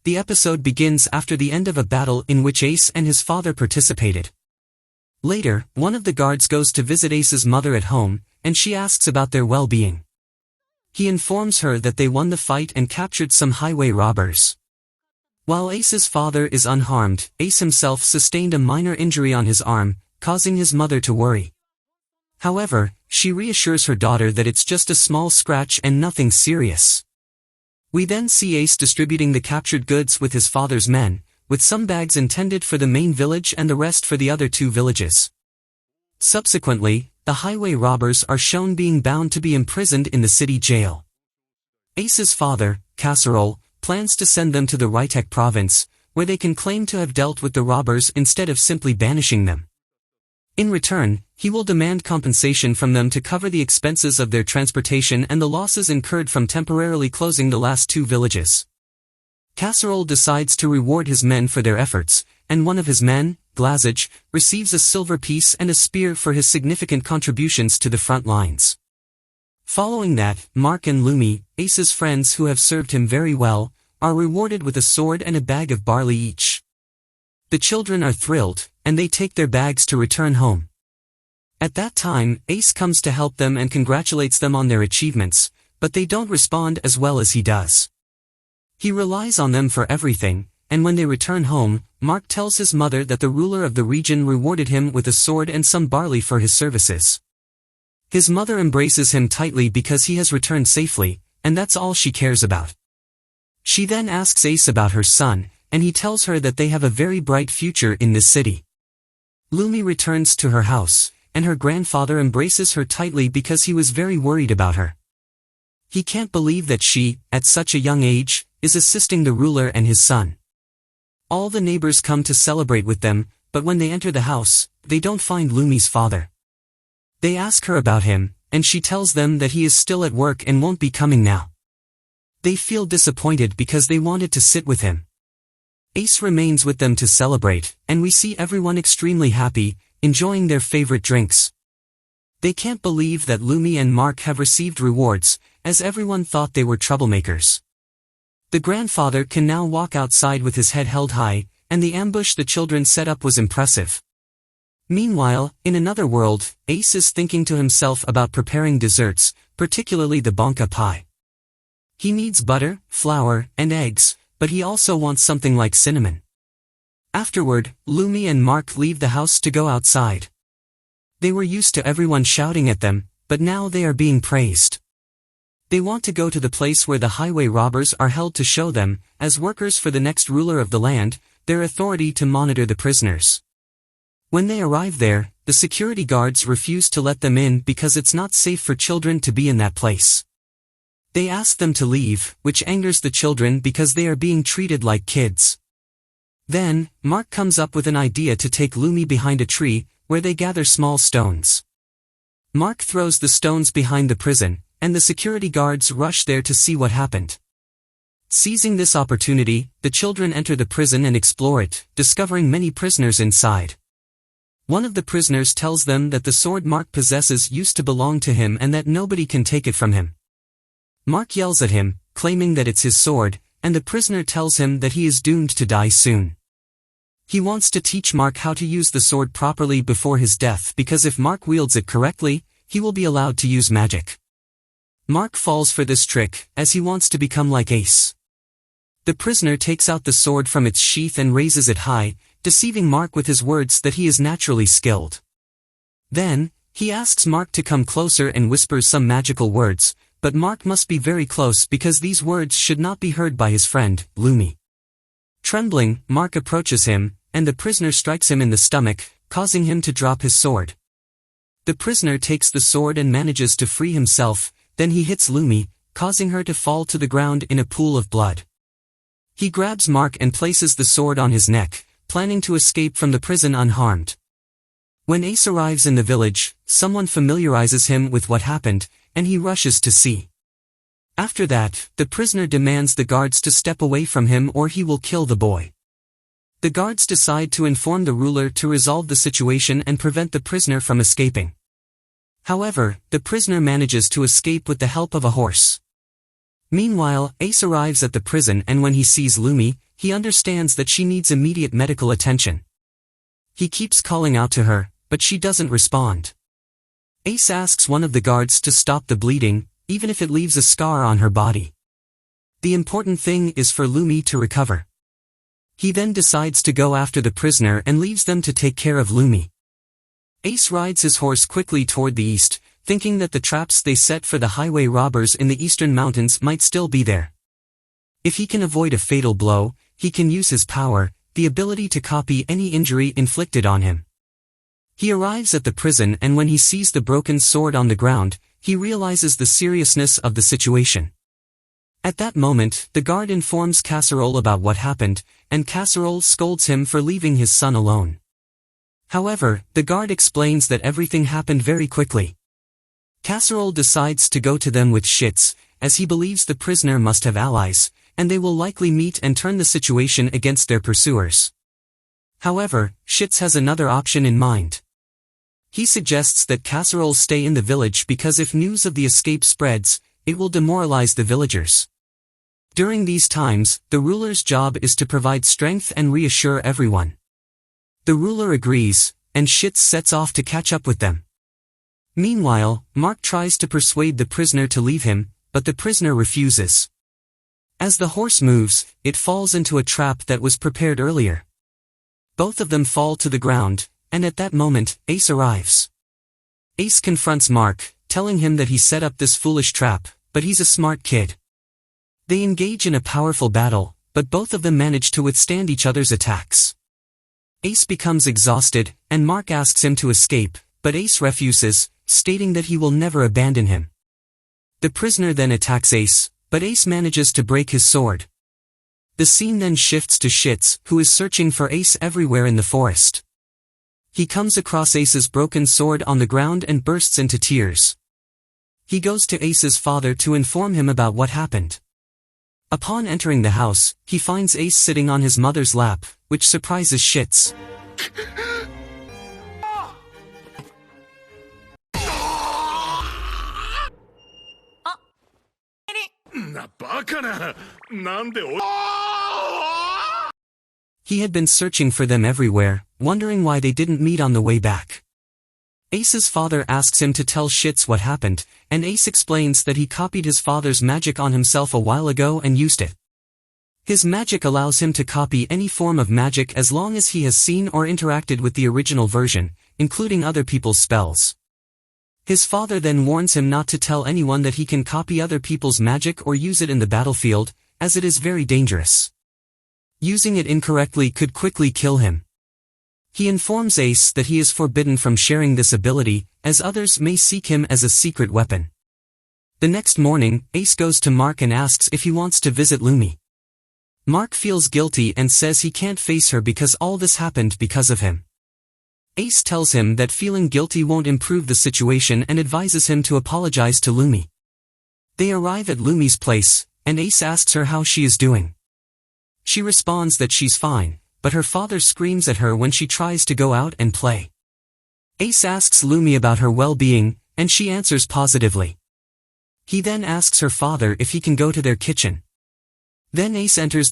The episode begins after the end of a battle in which Ace and his father participated. Later, one of the guards goes to visit Ace's mother at home, and she asks about their well-being. He informs her that they won the fight and captured some highway robbers. While Ace's father is unharmed, Ace himself sustained a minor injury on his arm, causing his mother to worry. However, she reassures her daughter that it's just a small scratch and nothing serious. We then see Ace distributing the captured goods with his father's men, with some bags intended for the main village and the rest for the other two villages. Subsequently, the highway robbers are shown being bound to be imprisoned in the city jail. Ace's father, Casserole, plans to send them to the Reincarnated province, where they can claim to have dealt with the robbers instead of simply banishing them. In return, he will demand compensation from them to cover the expenses of their transportation and the losses incurred from temporarily closing the last two villages. Casserole decides to reward his men for their efforts, and one of his men, Glazage, receives a silver piece and a spear for his significant contributions to the front lines. Following that, Mark and Lumi, Ace's friends who have served him very well, are rewarded with a sword and a bag of barley each. The children are thrilled, and they take their bags to return home. At that time, Ace comes to help them and congratulates them on their achievements, but they don't respond as well as he does. He relies on them for everything, and when they return home, Mark tells his mother that the ruler of the region rewarded him with a sword and some barley for his services. His mother embraces him tightly because he has returned safely, and that's all she cares about. She then asks Ace about her son, and he tells her that they have a very bright future in this city. Lumi returns to her house, and her grandfather embraces her tightly because he was very worried about her. He can't believe that she, at such a young age, is assisting the ruler and his son. All the neighbors come to celebrate with them, but when they enter the house, they don't find Lumi's father. They ask her about him, and she tells them that he is still at work and won't be coming now. They feel disappointed because they wanted to sit with him. Ace remains with them to celebrate, and we see everyone extremely happy, enjoying their favorite drinks. They can't believe that Lumi and Mark have received rewards, as everyone thought they were troublemakers. The grandfather can now walk outside with his head held high, and the ambush the children set up was impressive. Meanwhile, in another world, Ace is thinking to himself about preparing desserts, particularly the banka pie. He needs butter, flour, and eggs, but he also wants something like cinnamon. Afterward, Lumi and Mark leave the house to go outside. They were used to everyone shouting at them, but now they are being praised. They want to go to the place where the highway robbers are held to show them, as workers for the next ruler of the land, their authority to monitor the prisoners. When they arrive there, the security guards refuse to let them in because it's not safe for children to be in that place. They ask them to leave, which angers the children because they are being treated like kids. Then, Mark comes up with an idea to take Lumi behind a tree, where they gather small stones. Mark throws the stones behind the prison, and the security guards rush there to see what happened. Seizing this opportunity, the children enter the prison and explore it, discovering many prisoners inside. One of the prisoners tells them that the sword Mark possesses used to belong to him and that nobody can take it from him. Mark yells at him, claiming that it's his sword, and the prisoner tells him that he is doomed to die soon. He wants to teach Mark how to use the sword properly before his death because if Mark wields it correctly, he will be allowed to use magic. Mark falls for this trick, as he wants to become like Ace. The prisoner takes out the sword from its sheath and raises it high, deceiving Mark with his words that he is naturally skilled. Then, he asks Mark to come closer and whispers some magical words, but Mark must be very close because these words should not be heard by his friend, Lumi. Trembling, Mark approaches him, and the prisoner strikes him in the stomach, causing him to drop his sword. The prisoner takes the sword and manages to free himself, then he hits Lumi, causing her to fall to the ground in a pool of blood. He grabs Mark and places the sword on his neck, planning to escape from the prison unharmed. When Ace arrives in the village, someone familiarizes him with what happened, and he rushes to see. After that, the prisoner demands the guards to step away from him or he will kill the boy. The guards decide to inform the ruler to resolve the situation and prevent the prisoner from escaping. However, the prisoner manages to escape with the help of a horse. Meanwhile, Ace arrives at the prison and when he sees Lumi, he understands that she needs immediate medical attention. He keeps calling out to her, but she doesn't respond. Ace asks one of the guards to stop the bleeding, even if it leaves a scar on her body. The important thing is for Lumi to recover. He then decides to go after the prisoner and leaves them to take care of Lumi. Ace rides his horse quickly toward the east, thinking that the traps they set for the highway robbers in the eastern mountains might still be there. If he can avoid a fatal blow, he can use his power, the ability to copy any injury inflicted on him. He arrives at the prison, and when he sees the broken sword on the ground, he realizes the seriousness of the situation. At that moment, the guard informs Casserole about what happened, and Casserole scolds him for leaving his son alone. However, the guard explains that everything happened very quickly. Casserole decides to go to them with Shits, as he believes the prisoner must have allies, and they will likely meet and turn the situation against their pursuers. However, Shits has another option in mind. He suggests that Casserole stay in the village because if news of the escape spreads, it will demoralize the villagers. During these times, the ruler's job is to provide strength and reassure everyone. The ruler agrees, and Shits sets off to catch up with them. Meanwhile, Mark tries to persuade the prisoner to leave him, but the prisoner refuses. As the horse moves, it falls into a trap that was prepared earlier. Both of them fall to the ground, and at that moment, Ace arrives. Ace confronts Mark, telling him that he set up this foolish trap, but he's a smart kid. They engage in a powerful battle, but both of them manage to withstand each other's attacks. Ace becomes exhausted, and Mark asks him to escape, but Ace refuses, stating that he will never abandon him. The prisoner then attacks Ace, but Ace manages to break his sword. The scene then shifts to Shits, who is searching for Ace everywhere in the forest. He comes across Ace's broken sword on the ground and bursts into tears. He goes to Ace's father to inform him about what happened. Upon entering the house, he finds Ace sitting on his mother's lap, which surprises Shits. He had been searching for them everywhere, wondering why they didn't meet on the way back. Ace's father asks him to tell Shits what happened, and Ace explains that he copied his father's magic on himself a while ago and used it. His magic allows him to copy any form of magic as long as he has seen or interacted with the original version, including other people's spells. His father then warns him not to tell anyone that he can copy other people's magic or use it in the battlefield, as it is very dangerous. Using it incorrectly could quickly kill him. He informs Ace that he is forbidden from sharing this ability, as others may seek him as a secret weapon. The next morning, Ace goes to Mark and asks if he wants to visit Lumi. Mark feels guilty and says he can't face her because all this happened because of him. Ace tells him that feeling guilty won't improve the situation and advises him to apologize to Lumi. They arrive at Lumi's place, and Ace asks her how she is doing. She responds that she's fine, but her father screams at her when she tries to go out and play. Ace asks Lumi about her well-being, and she answers positively. He then asks her father if he can go to their kitchen. Then Ace enters